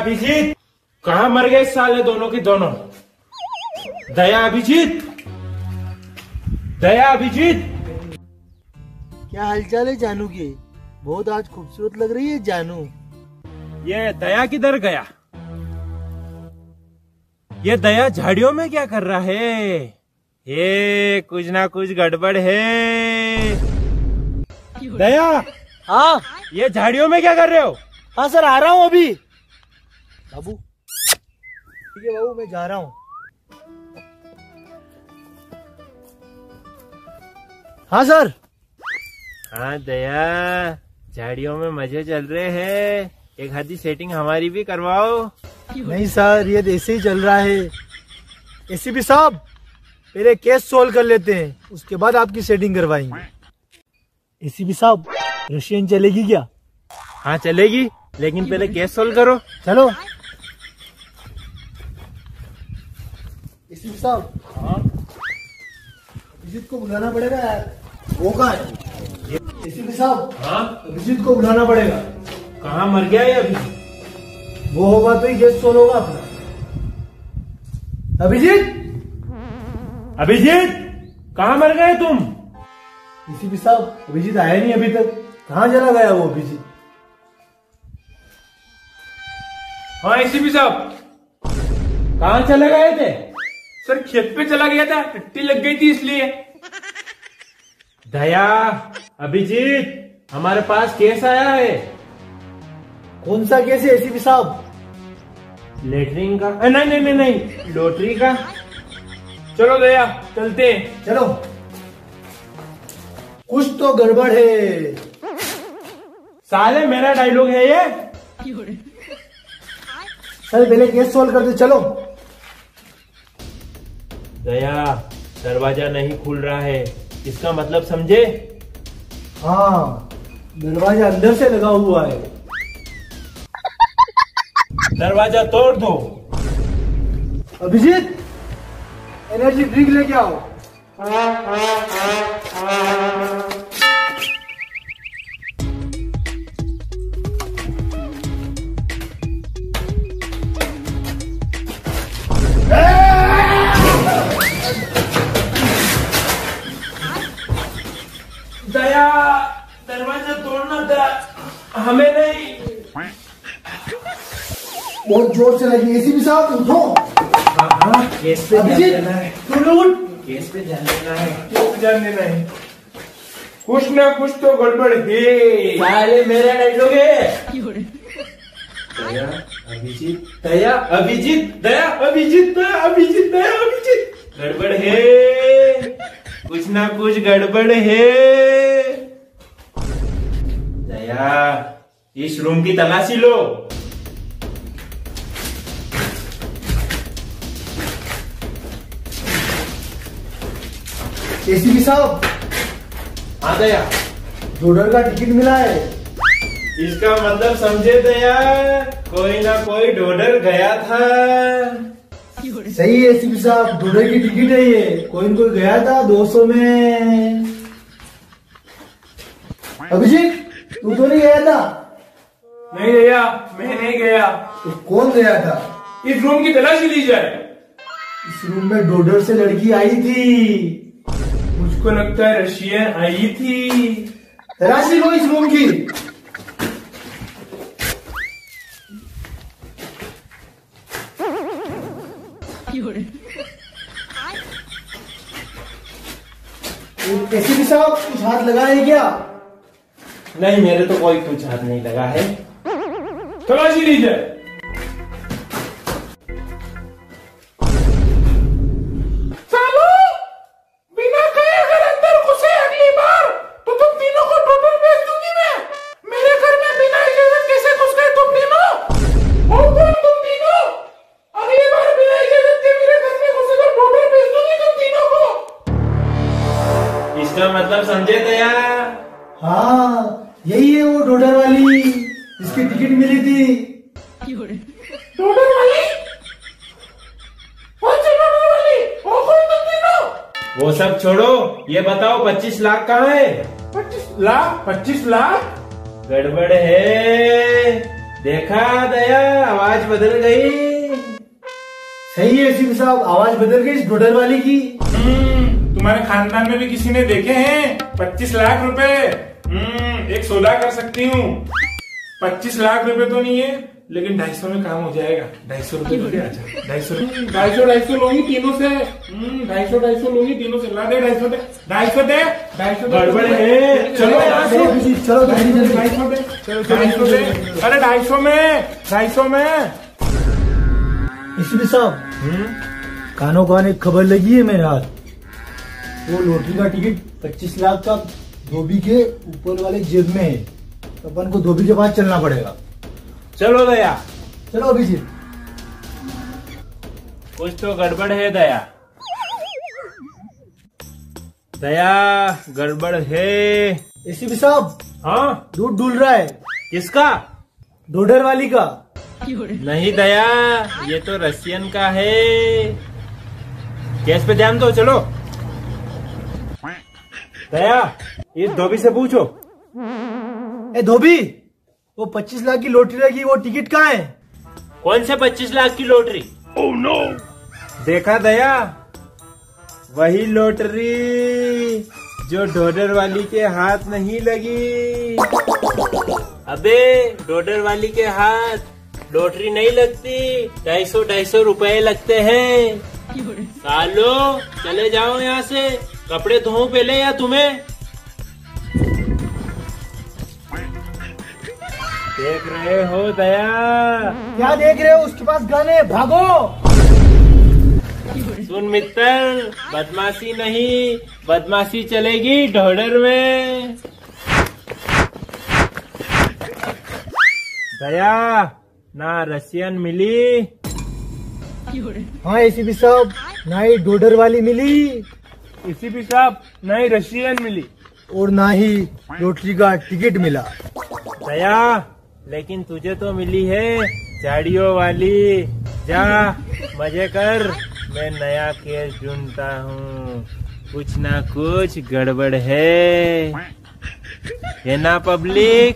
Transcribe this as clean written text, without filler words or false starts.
अभिजीत, कहाँ मर गए साले दोनों की दोनों। दया अभिजीत, दया अभिजीत। क्या हालचाल है जानू की? बहुत आज खूबसूरत लग रही है जानू। ये दया किधर गया? ये दया झाड़ियों में क्या कर रहा है? ये कुछ ना कुछ गड़बड़ है। दया, हाँ ये झाड़ियों में क्या कर रहे हो? हाँ सर, आ रहा हूँ अभी। बाबू ठीक है बाबू, मैं जा रहा हूँ। हाँ सर। हाँ दया, झाड़ियों में मजे चल रहे हैं, एक आधी सेटिंग हमारी भी करवाओ। नहीं सर, ये ऐसे ही चल रहा है। एसीपी साहब, पहले केस सोल्व कर लेते हैं, उसके बाद आपकी सेटिंग करवाएंगे। एसीपी साहब, रशियन चलेगी क्या? हाँ चलेगी, लेकिन पहले केस सोल्व करो। चलो। एसीपी साहब, हाँ अभिजीत को बुलाना पड़ेगा यार। वो कहाँ है? एसीपी साहब, हाँ, अभिजीत को बुलाना पड़ेगा। कहाँ मर गया ये अभी? वो होगा तो ही केस सोल्व होगा अपना। अभिजीत, अभिजीत, कहाँ मर गए तुम? एसीपी साहब, अभिजीत आया नहीं अभी तक। कहाँ चला गया वो अभिजीत? हाँ एसीपी साहब, कहाँ चले गए थे? सर खेत पे चला गया था, टट्टी लग गई थी इसलिए। दया, अभिजीत, हमारे पास केस आया है। कौन सा केस है एसीपी साहब? लेटरिन का? नहीं नहीं नहीं नहीं, लॉटरी का। चलो दया, चलते। चलो। कुछ तो गड़बड़ है। साले मेरा डायलॉग है ये। सर पहले केस सोल्व कर दे, चलो। दया, दरवाजा नहीं खुल रहा है, इसका मतलब समझे? हाँ, दरवाजा अंदर से लगा हुआ है। दरवाजा तोड़ दो। अभिजीत, एनर्जी ड्रिंक लेके आओ। दया, दरवाजा तोड़ना था, हमें नहीं। बहुत जोर से लगी। एसीपी साहब उठो। हाँ, केस पे ध्यान अभिजीत, देना है। तू उठ। केस पे ध्यान देना है। ध्यान देना है, कुछ ना कुछ तो गड़बड़ है। साले मेरा डायलॉग है। दया, अभिजीत, दया, अभिजीत, दया, अभिजीत, दया, अभिजीत, दया, अभिजीत। गड़बड़ है, कुछ ना कुछ गड़बड़ है। दया, इस रूम की तलाशी लो। एसीपी साहब, हाँ दया, डोडर का टिकट मिला है। इसका मतलब समझे दया, कोई ना कोई डोडर गया था। सही है एसीपी साहब, डोडर की टिकट है ये। कोई न कोई गया था 200 में। अभिजीत, तू तो नहीं गया था? नहीं दया, मैं नहीं गया। तो कौन गया था? इस रूम की तलाशी ली जाए। इस रूम में डोडर से लड़की आई थी। मुझको लगता है रशियन आई थी। तलाशी लो इस रूम की। एसीपी साहब, कुछ हाथ लगाए क्या? नहीं, मेरे तो कोई कुछ हाथ नहीं लगा है। तलाशी ली जाए। इसका मतलब समझे दया? हाँ, यही है वो डोडर वाली, इसकी टिकट मिली थी। डोडर वाली? कौन सी डोडर वाली? वो कौन तुम तीनों? वो सब छोड़ो, ये बताओ 25 लाख कहाँ है? 25 लाख? 25 लाख? गड़बड़ है, देखा दया, आवाज बदल गई। सही है एसीपी साहब, आवाज बदल गई इस डोडर वाली की। तुम्हारे खानदान में भी किसी ने देखे हैं 25 लाख रुपए? एक सौदा कर सकती हूँ। 25 लाख रुपए तो नहीं है, लेकिन 250 में काम हो जाएगा। 250 रुपए तो क्या? 250 लूंगी तीनों से। 250 लूंगी तीनों से। ला दे 250 दे। 250 दे। 250 गड़बड़ है। चलो यहाँ से। चलो जल्दी जल्दी। 250 दे। 250 दे। अरे 250 में, 250 में। एसीपी साहब, कानों कान एक खबर लगी है मेरे हाथ। वो लॉटरी का टिकट 25 लाख का धोबी के ऊपर वाले जेब में है, तो अपन को धोबी के पास चलना पड़ेगा। चलो दया। चलो अभिजीत। कुछ तो गड़बड़ है दया। दया, गड़बड़ है। एसीपी साहब, हाँ, दूध डूल रहा है। किसका? डोडर वाली का। नहीं दया, ये तो रशियन का है। केस पे ध्यान दो। चलो दया, इस धोबी से पूछो। ए धोबी, वो 25 लाख की लॉटरी लगी, वो टिकट कहाँ है? कौन से 25 लाख की लॉटरी? Oh no. देखा दया, वही लॉटरी जो डोडर वाली के हाथ नहीं लगी। अबे डोडर वाली के हाथ लॉटरी नहीं लगती, 250 रुपए लगते हैं। सालो, चले जाओ यहाँ से। कपड़े धोऊं पहले या तुम्हें? देख रहे हो दया? क्या देख रहे हो? उसके पास गाने, भागो। सुन मित्र, बदमाशी नहीं, बदमाशी चलेगी डोडर में। दया, ना रशियन मिली। हाँ एसीपी साहब, ना ही डोडर वाली मिली एसीपी साहब, नहीं रशियन मिली, और ना ही लॉटरी का टिकट मिला। दया, लेकिन तुझे तो मिली है झाड़ियों वाली। जा मजे कर, मैं नया केस ढूंढता हूँ। कुछ ना कुछ गड़बड़ है ना पब्लिक?